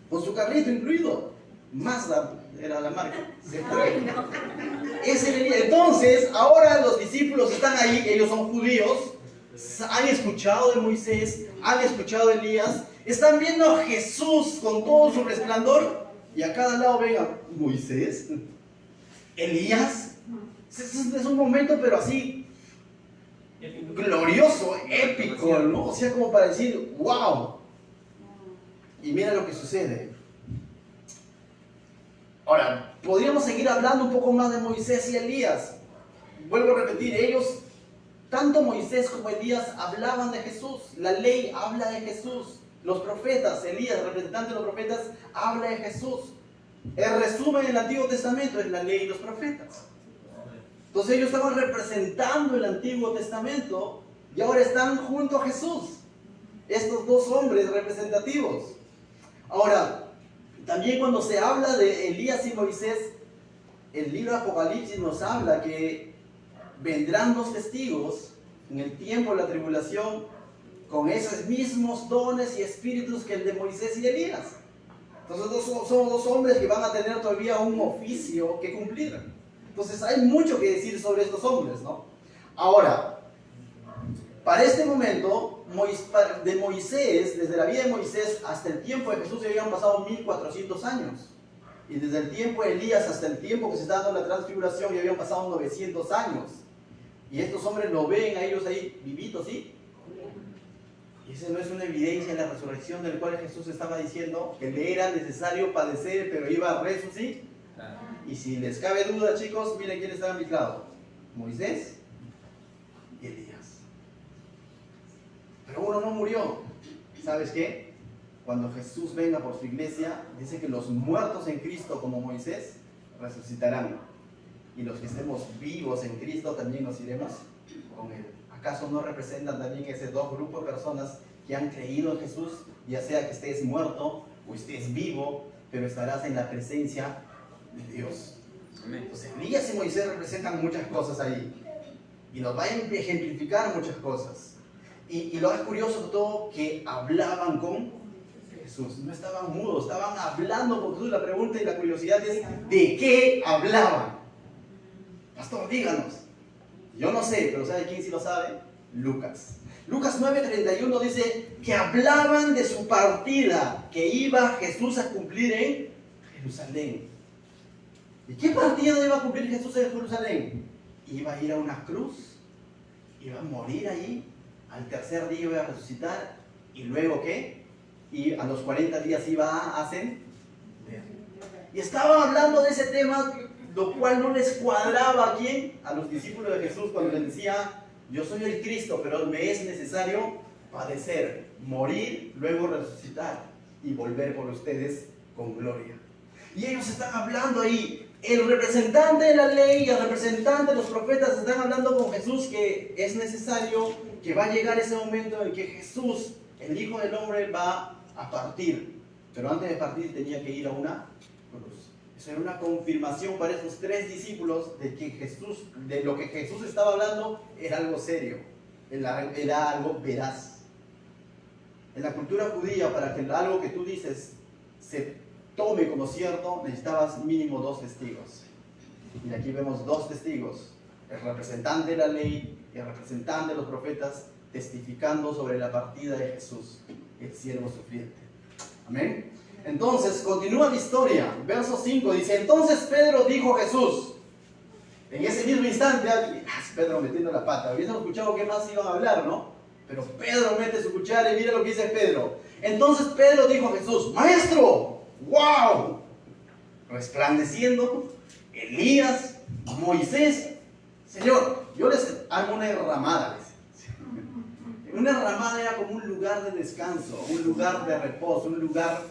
con su carrito incluido. Mazda era la marca. Se fue. Ese era Elías. Entonces, ahora los discípulos están ahí, ellos son judíos, han escuchado de Moisés, han escuchado de Elías, están viendo a Jesús con todo su resplandor y a cada lado ven a Moisés, Elías. Es un momento, pero así. glorioso, épico, ¿no? O sea, como para decir, wow. Y mira lo que sucede. Ahora, podríamos seguir hablando un poco más de Moisés y Elías. Vuelvo a repetir, ellos, tanto Moisés como Elías, hablaban de Jesús. La ley habla de Jesús. Los profetas, Elías, representante de los profetas, habla de Jesús. El resumen del Antiguo Testamento es la ley y los profetas. Entonces ellos estaban representando el Antiguo Testamento y ahora están junto a Jesús. Estos dos hombres representativos. Ahora, también cuando se habla de Elías y Moisés, el libro de Apocalipsis nos habla que vendrán dos testigos en el tiempo de la tribulación con esos mismos dones y espíritus que el de Moisés y Elías. Entonces somos dos hombres que van a tener todavía un oficio que cumplir. Entonces hay mucho que decir sobre estos hombres, ¿no? Ahora, para este momento, de Moisés, desde la vida de Moisés hasta el tiempo de Jesús, ya habían pasado 1400 años. Y desde el tiempo de Elías hasta el tiempo que se está dando la transfiguración, ya habían pasado 900 años. Y estos hombres lo ven a ellos ahí vivitos, ¿sí? Y esa no es una evidencia de la resurrección del cual Jesús estaba diciendo que le era necesario padecer, pero iba a resucitar. Y si les cabe duda, chicos, miren quién estaba a mi lado: Moisés y Elías. Pero uno no murió. ¿Sabes qué? Cuando Jesús venga por su iglesia, dice que los muertos en Cristo como Moisés resucitarán. Y los que estemos vivos en Cristo también nos iremos con Él. ¿Acaso no representan también ese dos grupos de personas que han creído en Jesús? Ya sea que estés muerto o estés vivo, pero estarás en la presencia de Dios. Entonces Elías y Moisés representan muchas cosas ahí. Y nos va a ejemplificar muchas cosas. Y lo más curioso de todo, que hablaban con Jesús. No estaban mudos, estaban hablando con Jesús. La pregunta y la curiosidad es, ¿de qué hablaban? Pastor, díganos. Yo no sé, pero ¿sabe quién sí lo sabe? Lucas. Lucas 9:31 dice que hablaban de su partida que iba Jesús a cumplir en Jerusalén. ¿Y qué partida iba a cumplir Jesús en Jerusalén? Iba a ir a una cruz, iba a morir allí, al tercer día iba a resucitar, y luego ¿qué? Y a los 40 días iba a ascender. Y estaban hablando de ese tema, lo cual no les cuadraba a quién, a los discípulos de Jesús, cuando les decía: yo soy el Cristo, pero me es necesario padecer, morir, luego resucitar y volver por ustedes con gloria. Y ellos están hablando ahí, el representante de la ley y el representante de los profetas están hablando con Jesús que es necesario, que va a llegar ese momento en el que Jesús, el Hijo del Hombre, va a partir. Pero antes de partir tenía que ir a una cruz. Eso era una confirmación para esos tres discípulos de que Jesús, de lo que Jesús estaba hablando, era algo serio, era algo veraz. En la cultura judía, para que algo que tú dices se tome como cierto, necesitabas mínimo 2 testigos. Y aquí vemos 2 testigos, el representante de la ley y el representante de los profetas, testificando sobre la partida de Jesús, el siervo sufriente. Amén. Entonces, continúa la historia. Verso 5 dice: entonces Pedro dijo a Jesús, en ese mismo instante, Pedro metiendo la pata, hubiesen escuchado qué más iban a hablar, ¿no? Pero Pedro mete su cuchara y mira lo que dice Pedro. Entonces Pedro dijo a Jesús: Maestro, ¡wow! Resplandeciendo, Elías, Moisés, Señor, yo les hago una enramada. Una enramada era como un lugar de descanso, un lugar de reposo, un lugar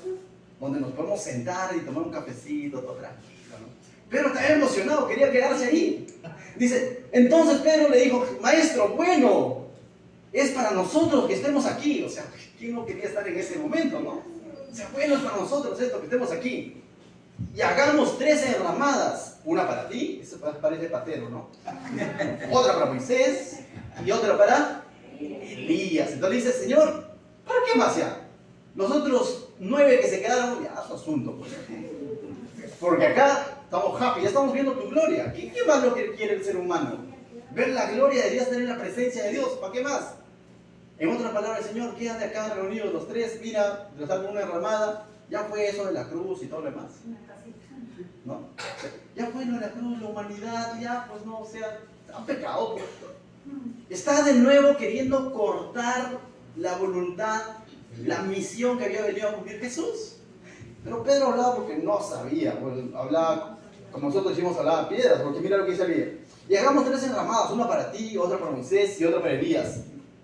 donde nos podemos sentar y tomar un cafecito, todo tranquilo, ¿no? Pedro estaba emocionado, quería quedarse ahí. Dice, entonces Pedro le dijo: Maestro, bueno, es para nosotros que estemos aquí. O sea, ¿quién no quería estar en ese momento, no? O sea, bueno, es para nosotros esto que estemos aquí. Y hagamos 3 enramadas. Una para ti, eso parece patero, ¿no? Otra para Moisés y otra para Elías. Entonces dice: Señor, ¿para qué más ya? Nosotros 9 que se quedaron, ya su asunto, pues. Porque acá estamos happy, ya estamos viendo tu gloria. ¿Qué más lo que quiere el ser humano? Ver la gloria de Dios, tener la presencia de Dios. ¿Para qué más? En otras palabras, Señor, quédate acá reunidos los 3, mira, les hago una enramada. Ya fue eso de la cruz y todo lo demás, ¿no? Ya fue lo de la cruz, la humanidad, ya, pues no, o sea, han pecado, pues. Está de nuevo queriendo cortar la voluntad, la misión que había venido a cumplir Jesús. Pero Pedro hablaba porque no sabía, pues hablaba, como nosotros decimos, hablaba piedras, porque mira lo que dice Elías. Y hagamos 3 enramadas, una para ti, otra para Moisés y otra para Elías.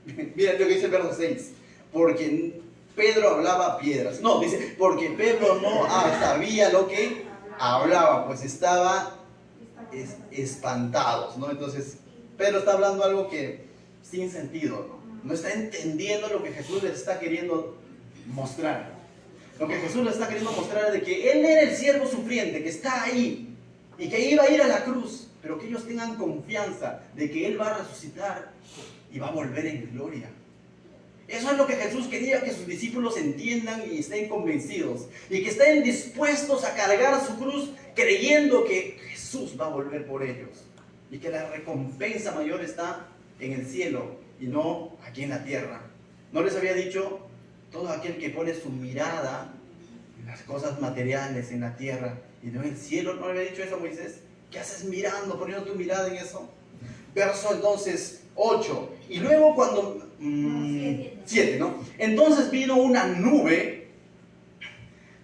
Mira lo que dice el verso 6. Porque Pedro hablaba piedras. No, dice, porque Pedro no sabía lo que hablaba, pues estaba espantados, ¿no? Entonces, Pedro está hablando algo que sin sentido, ¿no? No está entendiendo lo que Jesús les está queriendo mostrar. Lo que Jesús les está queriendo mostrar es de que Él era el siervo sufriente, que está ahí, y que iba a ir a la cruz, pero que ellos tengan confianza de que Él va a resucitar y va a volver en gloria. Eso es lo que Jesús quería que sus discípulos entiendan y estén convencidos, y que estén dispuestos a cargar su cruz creyendo que Jesús va a volver por ellos, y que la recompensa mayor está en el cielo y no aquí en la tierra. ¿No les había dicho? Todo aquel que pone su mirada en las cosas materiales, en la tierra y no en el cielo, ¿no le había dicho eso a Moisés? ¿Qué haces mirando, poniendo tu mirada en eso? Verso entonces 8. Y luego cuando... 7, ¿no? Entonces vino una nube,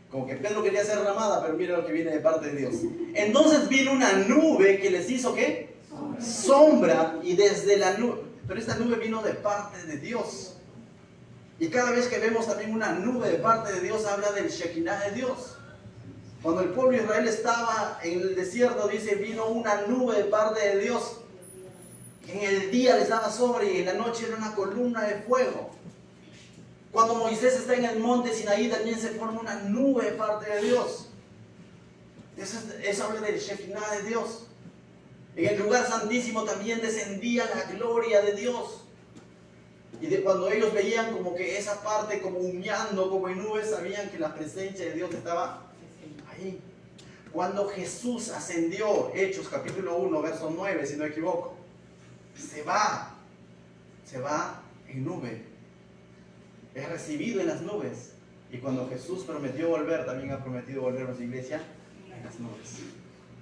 como que Pedro quería hacer ramada, pero mira lo que viene de parte de Dios. Entonces vino una nube que les hizo ¿qué? Sombra, y desde la nube, pero esta nube vino de parte de Dios. Y cada vez que vemos también una nube de parte de Dios, habla del Shekinah de Dios. Cuando el pueblo de Israel estaba en el desierto, dice, vino una nube de parte de Dios. En el día les daba sombra y en la noche era una columna de fuego. Cuando Moisés está en el monte Sinaí, también se forma una nube de parte de Dios. Eso habla del Shekinah de Dios. En el lugar santísimo también descendía la gloria de Dios. Y de cuando ellos veían como que esa parte como humeando, como en nubes, sabían que la presencia de Dios estaba ahí. Cuando Jesús ascendió, Hechos capítulo 1, verso 9, si no me equivoco, se va en nube. Es recibido en las nubes. Y cuando Jesús prometió volver, también ha prometido volver a su iglesia en las nubes.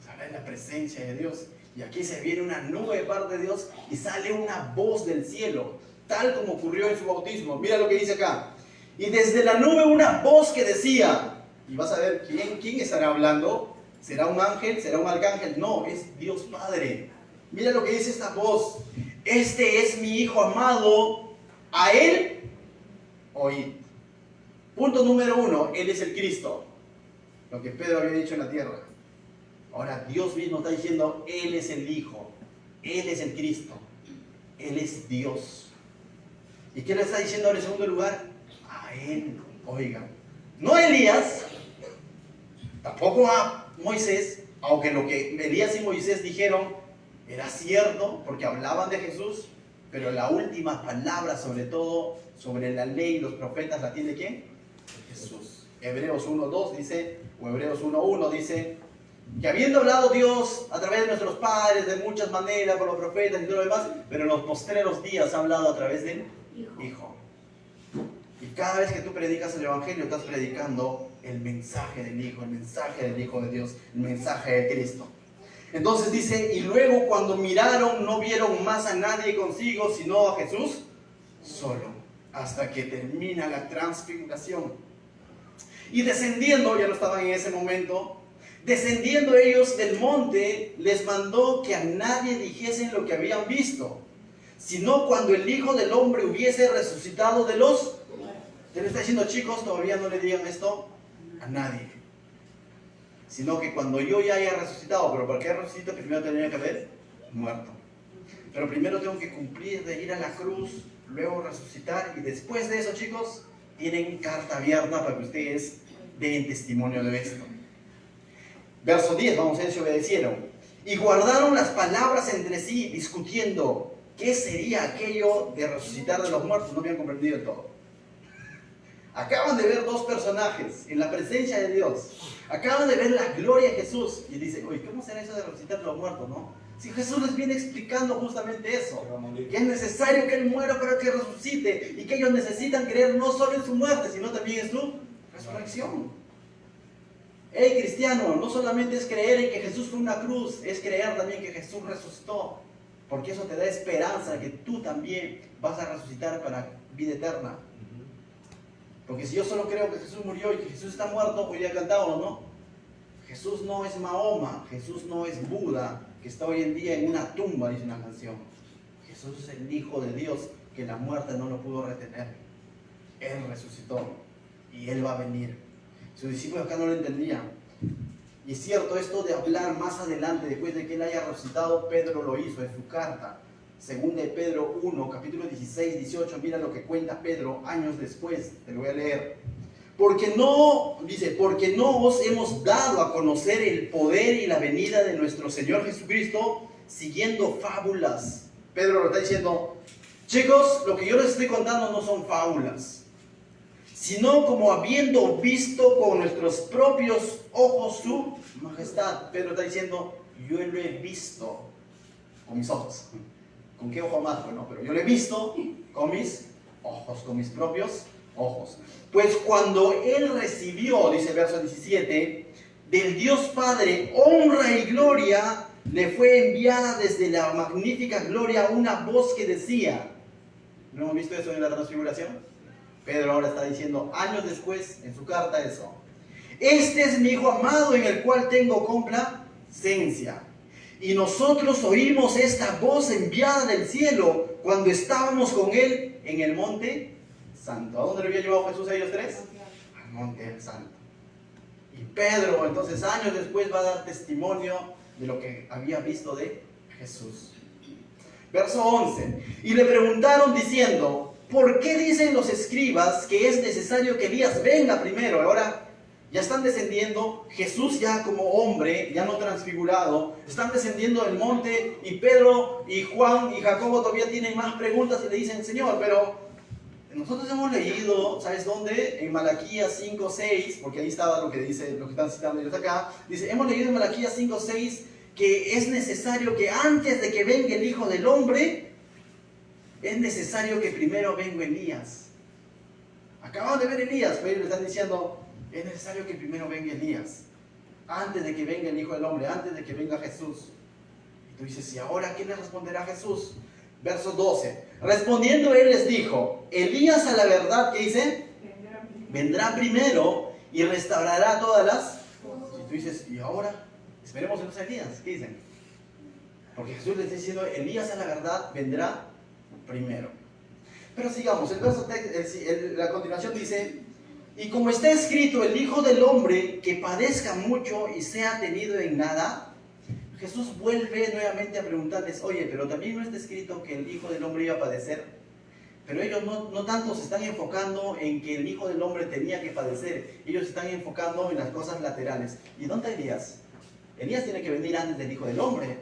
Se habla de la presencia de Dios. Y aquí se viene una nube de parte de Dios y sale una voz del cielo, tal como ocurrió en su bautismo. Mira lo que dice acá. Y desde la nube una voz que decía, y vas a ver quién estará hablando. ¿Será un ángel? ¿Será un arcángel? No, es Dios Padre. Mira lo que dice esta voz. Este es mi Hijo amado, a Él oíd. Punto número 1, Él es el Cristo. Lo que Pedro había dicho en la tierra. Ahora Dios mismo está diciendo, Él es el Hijo, Él es el Cristo, Él es Dios. ¿Y qué le está diciendo ahora en segundo lugar? A Él, oigan. No a Elías, tampoco a Moisés, aunque lo que Elías y Moisés dijeron era cierto, porque hablaban de Jesús, pero la última palabra, sobre todo, sobre la ley y los profetas, ¿la tiene quién? Jesús. Hebreos 1.2 dice, o Hebreos 1.1 dice, que habiendo hablado Dios a través de nuestros padres de muchas maneras, por los profetas y todo lo demás, pero en los postreros días ha hablado a través del Hijo. Y cada vez que tú predicas el Evangelio, estás predicando el mensaje del Hijo, el mensaje del Hijo de Dios, el mensaje de Cristo. Entonces dice, y luego cuando miraron, no vieron más a nadie consigo, sino a Jesús solo, hasta que termina la transfiguración. Y descendiendo, ya no estaban en ese momento, descendiendo ellos del monte, les mandó que a nadie dijesen lo que habían visto, sino cuando el Hijo del Hombre hubiese resucitado de los... Te le está diciendo, chicos, todavía no le digan esto a nadie, sino que cuando yo ya haya resucitado. Pero ¿para qué resucito? Primero tendría que haber muerto. Pero primero tengo que cumplir de ir a la cruz, luego resucitar, y después de eso, chicos, tienen carta abierta para que ustedes den testimonio de esto. Verso 10, vamos a ver si obedecieron. Y guardaron las palabras entre sí, discutiendo qué sería aquello de resucitar de los muertos. No habían comprendido todo. Acaban de ver dos personajes en la presencia de Dios. Acaban de ver la gloria de Jesús. Y dicen, oye, ¿cómo será eso de resucitar de los muertos, no? Si Jesús les viene explicando justamente eso, que es necesario que Él muera para que resucite, y que ellos necesitan creer no solo en su muerte, sino también en su resurrección. Hey, cristiano, no solamente es creer en que Jesús fue una cruz, es creer también que Jesús resucitó porque eso te da esperanza que tú también vas a resucitar para vida eterna. Porque si yo solo creo que Jesús murió y que Jesús está muerto, hoy día cantado, ¿no? Jesús no es Mahoma, Jesús no es Buda, que está hoy en día en una tumba, dice una canción. Jesús es el Hijo de Dios, que la muerte no lo pudo retener. Él resucitó y Él va a venir. Sus discípulos acá no lo entendían. Y es cierto, esto de hablar más adelante, después de que Él haya resucitado, Pedro lo hizo en su carta. Según de Pedro 1, capítulo 16, 18, mira lo que cuenta Pedro años después, te lo voy a leer. Porque no os hemos dado a conocer el poder y la venida de nuestro Señor Jesucristo siguiendo fábulas. Pedro lo está diciendo, chicos, lo que yo les estoy contando no son fábulas, sino como habiendo visto con nuestros propios ojos su majestad. Pedro está diciendo, yo lo he visto con mis ojos. ¿Con qué ojo más? Bueno, pero yo lo he visto con mis ojos, con mis propios ojos. Pues cuando Él recibió, dice el verso 17, del Dios Padre honra y gloria, le fue enviada desde la magnífica gloria una voz que decía, ¿no hemos visto eso en la transfiguración? Pedro ahora está diciendo, años después, en su carta eso, este es mi Hijo amado en el cual tengo complacencia. Y nosotros oímos esta voz enviada del cielo cuando estábamos con Él en el monte Santo. ¿A dónde le había llevado Jesús a ellos tres? Al monte Santo. Y Pedro, entonces, años después va a dar testimonio de lo que había visto de Jesús. Verso 11. Y le preguntaron diciendo, ¿por qué dicen los escribas que es necesario que Elías venga primero? Ahora ya están descendiendo, Jesús ya como hombre, ya no transfigurado, están descendiendo del monte y Pedro y Juan y Jacobo todavía tienen más preguntas y le dicen, Señor, pero nosotros hemos leído, ¿sabes dónde? En Malaquías 5:6, porque ahí estaba lo que dice, lo que están citando ellos acá, dice, hemos leído en Malaquías 5:6 que es necesario que antes de que venga el Hijo del Hombre, es necesario que primero venga Elías. Acaban de ver Elías, pero ellos le están diciendo, es necesario que primero venga Elías, antes de que venga el Hijo del Hombre, antes de que venga Jesús. Y tú dices, ¿y ahora quién le responderá a Jesús? Verso 12. Respondiendo él les dijo, Elías a la verdad, ¿qué dice? Vendrá primero y restaurará todas las cosas. Y tú dices, ¿y ahora? Esperemos en los Elías. ¿Qué dicen? Porque Jesús les está diciendo, Elías a la verdad vendrá primero. Pero sigamos, el verso la continuación dice, y como está escrito, el Hijo del Hombre que padezca mucho y sea tenido en nada. Jesús vuelve nuevamente a preguntarles, oye, pero también no está escrito que el Hijo del Hombre iba a padecer. Pero ellos no tanto se están enfocando en que el Hijo del Hombre tenía que padecer, ellos se están enfocando en las cosas laterales. ¿Y dónde está Elías? Elías tiene que venir antes del Hijo del Hombre.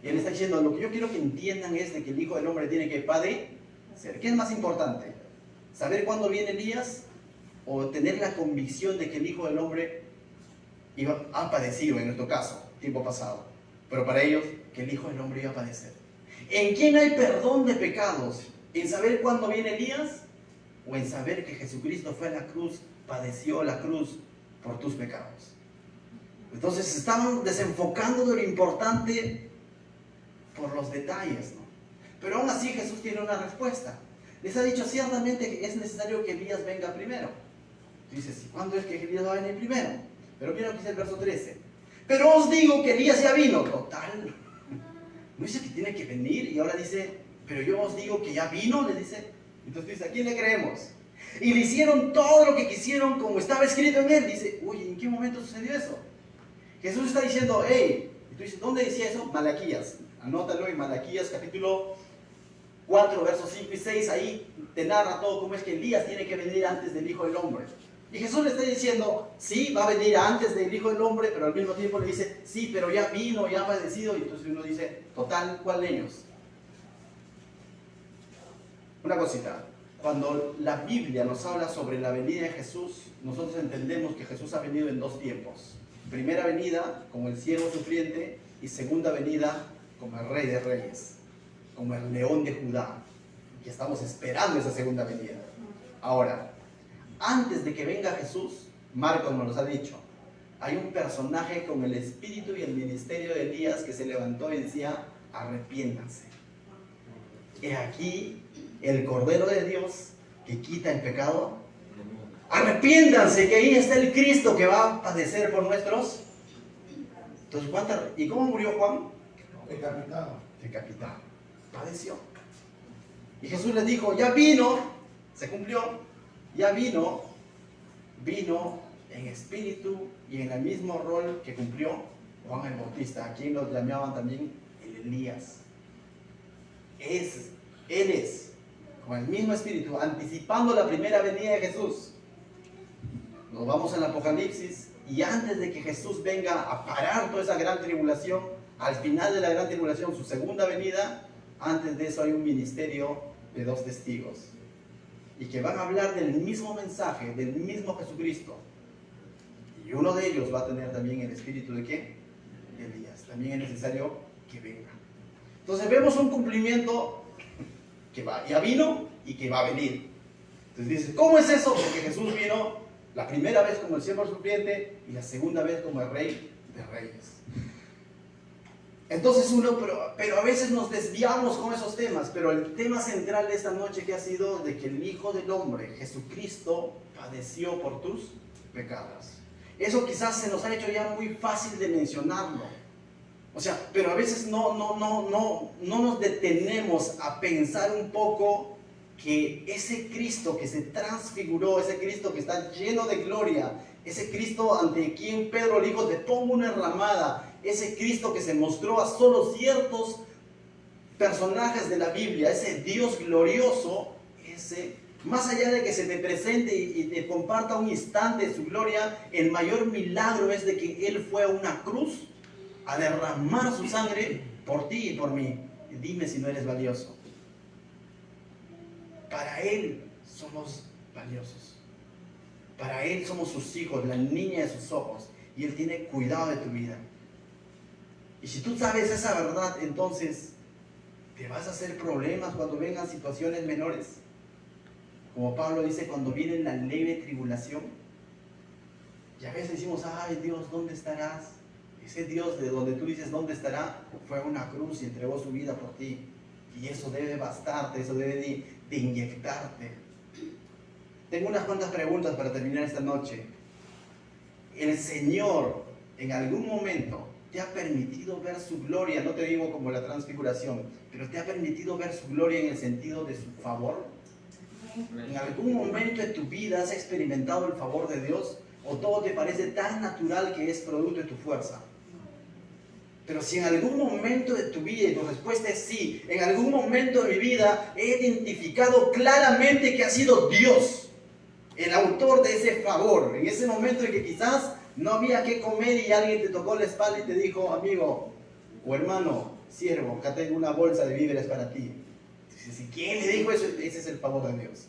Y él está diciendo, lo que yo quiero que entiendan es de que el Hijo del Hombre tiene que padecer. ¿Qué es más importante? ¿Saber cuándo viene Elías? ¿O tener la convicción de que el Hijo del Hombre ha padecido, en nuestro caso, tiempo pasado? Pero para ellos, que el Hijo del Hombre iba a padecer. ¿En quién hay perdón de pecados? ¿En saber cuándo viene Elías? ¿O en saber que Jesucristo fue a la cruz, padeció la cruz por tus pecados? Entonces se estaban desenfocando de lo importante por los detalles, ¿no? Pero aún así Jesús tiene una respuesta. Les ha dicho ciertamente que es necesario que Elías venga primero. Dices, ¿y cuándo es que Elías va a venir primero? Pero mira lo que dice el verso 13. Pero os digo que Elías ya vino. Total. No dice que tiene que venir y ahora dice, pero yo os digo que ya vino, le dice. Entonces dice, ¿a quién le creemos? Y le hicieron todo lo que quisieron como estaba escrito en él. Dice, uy, ¿en qué momento sucedió eso? Jesús está diciendo, hey, y tú dices, ¿dónde decía eso? Malaquías. Anótalo en Malaquías capítulo 4, versos 5 y 6, ahí te narra todo cómo es que Elías tiene que venir antes del Hijo del Hombre. Y Jesús le está diciendo, sí, va a venir antes del Hijo del Hombre, pero al mismo tiempo le dice, sí, pero ya vino, ya ha padecido. Y entonces uno dice, total, ¿cuál de ellos? Una cosita, cuando la Biblia nos habla sobre la venida de Jesús, nosotros entendemos que Jesús ha venido en dos tiempos. Primera venida como el siervo sufriente y segunda venida como el Rey de Reyes, como el León de Judá. Y estamos esperando esa segunda venida. Ahora, antes de que venga Jesús, Marcos nos los ha dicho, hay un personaje con el espíritu y el ministerio de Elías que se levantó y decía, arrepiéntanse. He aquí el Cordero de Dios que quita el pecado. Arrepiéntanse, que ahí está el Cristo que va a padecer por nuestros. Entonces, ¿y cómo murió Juan? Decapitado. Decapitado. Padeció. Y Jesús les dijo, ya vino, se cumplió, ya vino en espíritu y en el mismo rol que cumplió Juan el Bautista, a quien los llamaban también el Elías. Él es, con el mismo espíritu, anticipando la primera venida de Jesús. Nos vamos al Apocalipsis, y antes de que Jesús venga a parar toda esa gran tribulación, al final de la gran tribulación, su segunda venida, antes de eso hay un ministerio de 2 testigos, y que van a hablar del mismo mensaje, del mismo Jesucristo. Y uno de ellos va a tener también el espíritu de ¿qué? Elías. También es necesario que venga. Entonces vemos un cumplimiento que ya vino y que va a venir. Entonces dices, ¿cómo es eso? Porque Jesús vino la primera vez como el siervo supliente y la segunda vez como el Rey de Reyes. Entonces pero a veces nos desviamos con esos temas, pero el tema central de esta noche que ha sido de que el Hijo del Hombre, Jesucristo, padeció por tus pecados. Eso quizás se nos ha hecho ya muy fácil de mencionarlo. O sea, pero a veces no nos detenemos a pensar un poco que ese Cristo que se transfiguró, ese Cristo que está lleno de gloria, ese Cristo ante quien Pedro le dijo, te pongo una ramada, ese Cristo que se mostró a solo ciertos personajes de la Biblia, ese Dios glorioso, más allá de que se te presente y te comparta un instante de su gloria, el mayor milagro es de que Él fue a una cruz a derramar su sangre por ti y por mí. Dime si no eres valioso. Para Él somos valiosos. Para Él somos sus hijos, la niña de sus ojos. Y Él tiene cuidado de tu vida. Y si tú sabes esa verdad, entonces te vas a hacer problemas cuando vengan situaciones menores. Como Pablo dice, cuando viene la leve tribulación. Y a veces decimos, ay Dios, ¿dónde estarás? Ese Dios de donde tú dices, ¿dónde estará? Fue a una cruz y entregó su vida por ti. Y eso debe bastarte, eso debe de inyectarte. Tengo unas cuantas preguntas para terminar esta noche. ¿El Señor en algún momento te ha permitido ver su gloria? No te digo como la transfiguración, pero ¿te ha permitido ver su gloria en el sentido de su favor? ¿En algún momento de tu vida has experimentado el favor de Dios? ¿O todo te parece tan natural que es producto de tu fuerza? Pero si en algún momento de tu vida, y tu respuesta es sí, en algún momento de mi vida he identificado claramente que ha sido Dios el autor de ese favor, en ese momento en que quizás no había qué comer y alguien te tocó la espalda y te dijo, amigo o hermano, siervo, acá tengo una bolsa de víveres para ti. Entonces, ¿quién le dijo eso? Ese es el favor de Dios.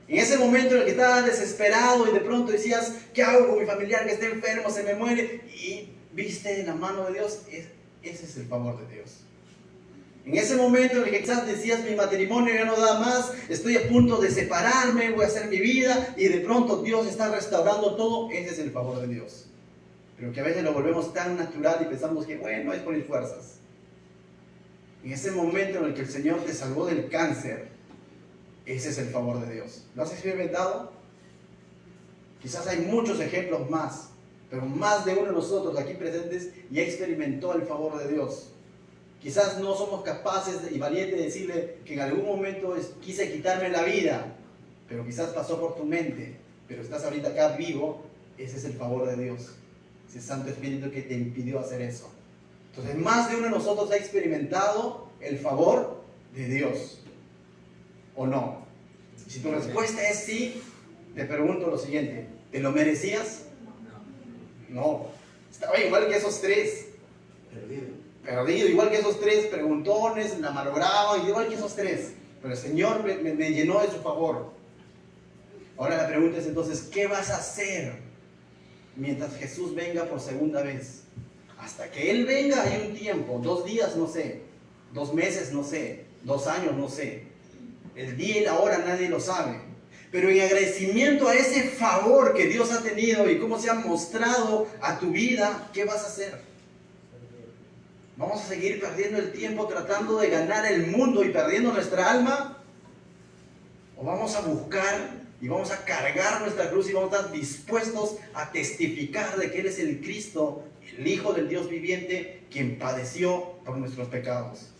En ese momento en el que estabas desesperado y de pronto decías, ¿qué hago con mi familiar que está enfermo, se me muere? Y viste la mano de Dios, ese es el favor de Dios. En ese momento en el que quizás decías, mi matrimonio ya no da más, estoy a punto de separarme, voy a hacer mi vida, y de pronto Dios está restaurando todo, ese es el favor de Dios. Pero que a veces lo volvemos tan natural y pensamos que, bueno, es por mis fuerzas. En ese momento en el que el Señor te salvó del cáncer, ese es el favor de Dios. ¿Lo has experimentado? Quizás hay muchos ejemplos más, pero más de uno de nosotros aquí presentes ya experimentó el favor de Dios. Quizás no somos capaces y valientes de decirle que en algún momento quise quitarme la vida, pero quizás pasó por tu mente, pero estás ahorita acá vivo, ese es el favor de Dios. Ese Santo Espíritu que te impidió hacer eso. Entonces, más de uno de nosotros ha experimentado el favor de Dios. ¿O no? Y si tu respuesta es sí, te pregunto lo siguiente, ¿te lo merecías? No. Estaba igual que esos tres. Perdido, igual que esos tres preguntones, la malograban, igual que esos tres. Pero el Señor me llenó de su favor. Ahora la pregunta es entonces, ¿qué vas a hacer mientras Jesús venga por segunda vez? Hasta que Él venga hay un tiempo, 2 días, no sé, 2 meses, no sé, 2 años, no sé. El día y la hora nadie lo sabe. Pero en agradecimiento a ese favor que Dios ha tenido y cómo se ha mostrado a tu vida, ¿qué vas a hacer? ¿Vamos a seguir perdiendo el tiempo tratando de ganar el mundo y perdiendo nuestra alma? ¿O vamos a buscar y vamos a cargar nuestra cruz y vamos a estar dispuestos a testificar de que Él es el Cristo, el Hijo del Dios viviente, quien padeció por nuestros pecados?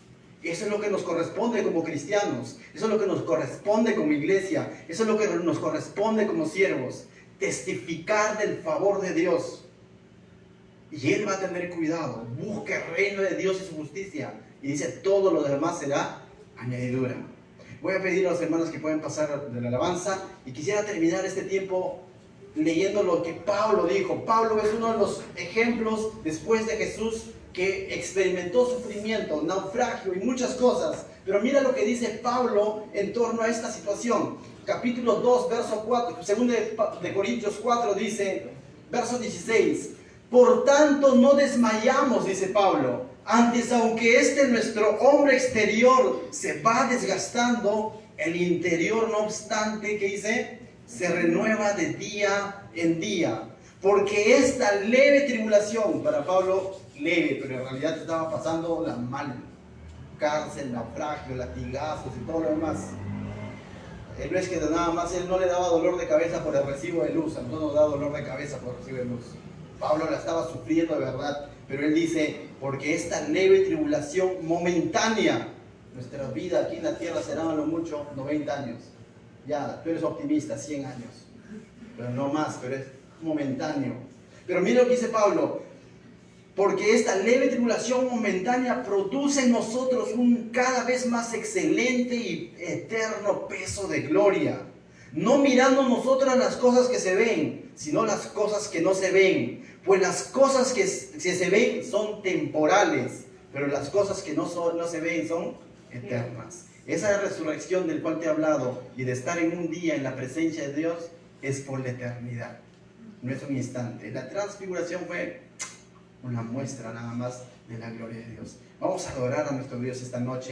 Eso es lo que nos corresponde como cristianos, eso es lo que nos corresponde como iglesia, eso es lo que nos corresponde como siervos, testificar del favor de Dios. Y Él va a tener cuidado, busca el reino de Dios y su justicia, y dice, todo lo demás será añadidura. Voy a pedir a los hermanos que puedan pasar de la alabanza, y quisiera terminar este tiempo leyendo lo que Pablo dijo. Pablo es uno de los ejemplos después de Jesús que experimentó sufrimiento, naufragio y muchas cosas. Pero mira lo que dice Pablo en torno a esta situación. Capítulo 2, verso 4, 2 de Corintios 4 dice, verso 16, por tanto no desmayamos, dice Pablo, antes aunque nuestro hombre exterior se va desgastando, el interior no obstante, ¿qué dice? Se renueva de día en día. Porque esta leve tribulación, para Pablo leve, pero en realidad estaba pasando la mal, cárcel, naufragio, latigazos y todo lo demás. Él no es que nada más, él no le daba dolor de cabeza por el recibo de luz, a nosotros nos da dolor de cabeza por el recibo de luz. Pablo la estaba sufriendo de verdad, pero él dice, porque esta leve tribulación momentánea, nuestra vida aquí en la tierra será a lo mucho 90 años. Ya, tú eres optimista, 100 años, pero no más, pero es momentáneo. Pero mira lo que dice Pablo, porque esta leve tribulación momentánea produce en nosotros un cada vez más excelente y eterno peso de gloria, no mirando nosotros las cosas que se ven, sino las cosas que no se ven, pues las cosas que se ven son temporales, pero las cosas que no se ven son eternas. Esa resurrección del cual te he hablado y de estar en un día en la presencia de Dios es por la eternidad, no es un instante. La transfiguración fue una muestra nada más de la gloria de Dios. Vamos a adorar a nuestro Dios esta noche.